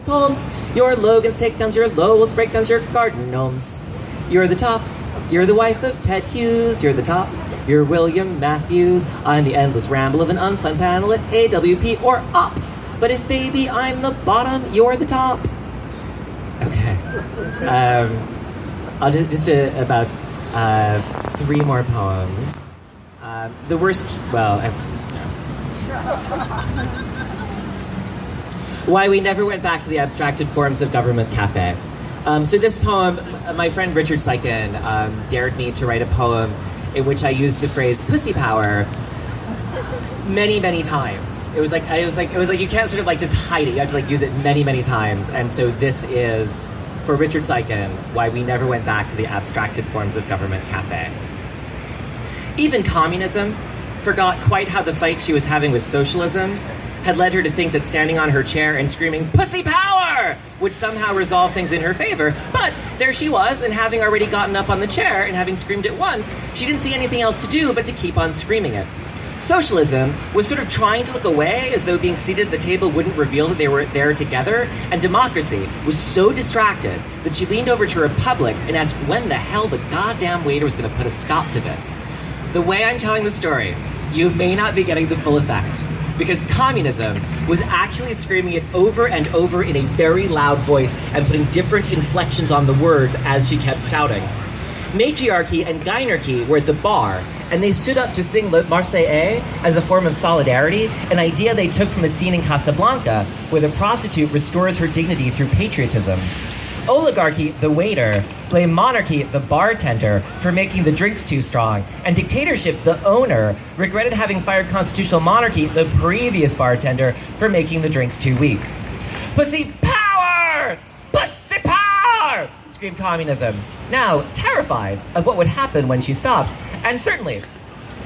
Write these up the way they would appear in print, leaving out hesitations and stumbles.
Poems, your Logans, takedowns, your Lowells, breakdowns, your garden gnomes. You're the top, you're the wife of Ted Hughes, you're the top, you're William Matthews. I'm the endless ramble of an unplanned panel at AWP or UP. But if baby I'm the bottom, you're the top. Okay. I'll just about 3 more poems. The worst, well, Why We Never Went Back to the Abstracted Forms of Government Cafe. So this poem, my friend Richard Sykin dared me to write a poem in which I used the phrase pussy power many, many times. It was like you can't sort of like just hide it. You have to like use it many, many times. And so this is, for Richard Sykin, Why We Never Went Back to the Abstracted Forms of Government Cafe. Even communism forgot quite how the fight she was having with socialism had led her to think that standing on her chair and screaming, "Pussy power!" would somehow resolve things in her favor. But there she was, and having already gotten up on the chair and having screamed it once, she didn't see anything else to do but to keep on screaming it. Socialism was sort of trying to look away as though being seated at the table wouldn't reveal that they were there together, and democracy was so distracted that she leaned over to Republic and asked when the hell the goddamn waiter was going to put a stop to this. The way I'm telling the story, you may not be getting the full effect, because communism was actually screaming it over and over in a very loud voice and putting different inflections on the words as she kept shouting. Matriarchy and gynarchy were at the bar, and they stood up to sing Le Marseillaise as a form of solidarity, an idea they took from a scene in Casablanca where the prostitute restores her dignity through patriotism. Oligarchy, the waiter, blamed monarchy, the bartender, for making the drinks too strong, and dictatorship, the owner, regretted having fired constitutional monarchy, the previous bartender, for making the drinks too weak. Pussy power! Pussy power! Screamed communism, now terrified of what would happen when she stopped. And certainly,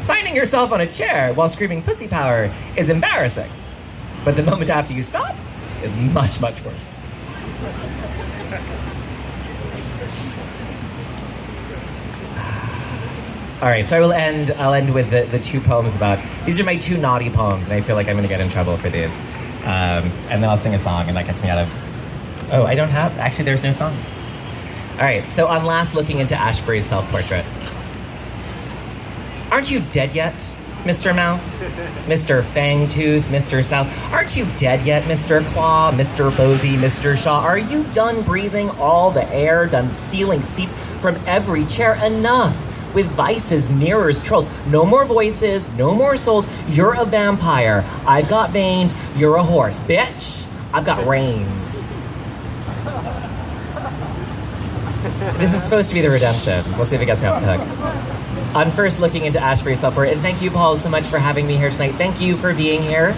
finding yourself on a chair while screaming pussy power is embarrassing. But the moment after you stop is much, much worse. All right, so I'll end with the 2 poems about, these are my 2 naughty poems, and I feel like I'm gonna get in trouble for these. And then I'll sing a song, and that gets me out of, oh, I don't have, actually there's no song. All right, so on last looking into Ashbury's self-portrait. Aren't you dead yet, Mr. Mouth? Mr. Fangtooth, Mr. South? Aren't you dead yet, Mr. Claw, Mr. Bosey, Mr. Shaw? Are you done breathing all the air, done stealing seats from every chair? Enough with vices, mirrors, trolls. No more voices, no more souls. You're a vampire. I've got veins, you're a horse. Bitch, I've got reins. This is supposed to be the redemption. Let's see if it gets me off the hook. On first looking into Ashbury's self-portrait, and thank you, Paul, so much for having me here tonight. Thank you for being here.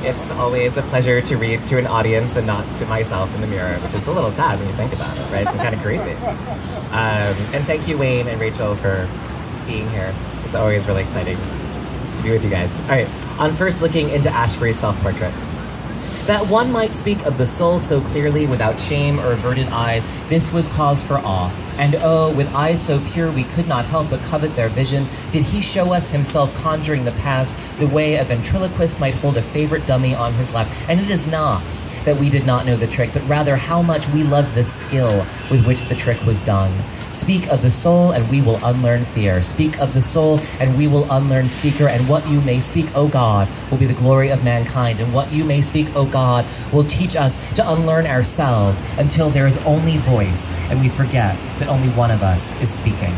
It's always a pleasure to read to an audience and not to myself in the mirror, which is a little sad when you think about it, right? It's kind of creepy. And thank you, Wayne and Rachel, for being here. It's always really exciting to be with you guys. All right, on first looking into Ashbury's self-portrait. That one might speak of the soul so clearly without shame or averted eyes, this was cause for awe. And oh, with eyes so pure we could not help but covet their vision, did he show us himself conjuring the past the way a ventriloquist might hold a favorite dummy on his lap. And it is not that we did not know the trick, but rather how much we loved the skill with which the trick was done. Speak of the soul, and we will unlearn fear. Speak of the soul, and we will unlearn speaker. And what you may speak, O God, will be the glory of mankind. And what you may speak, O God, will teach us to unlearn ourselves until there is only voice, and we forget that only one of us is speaking.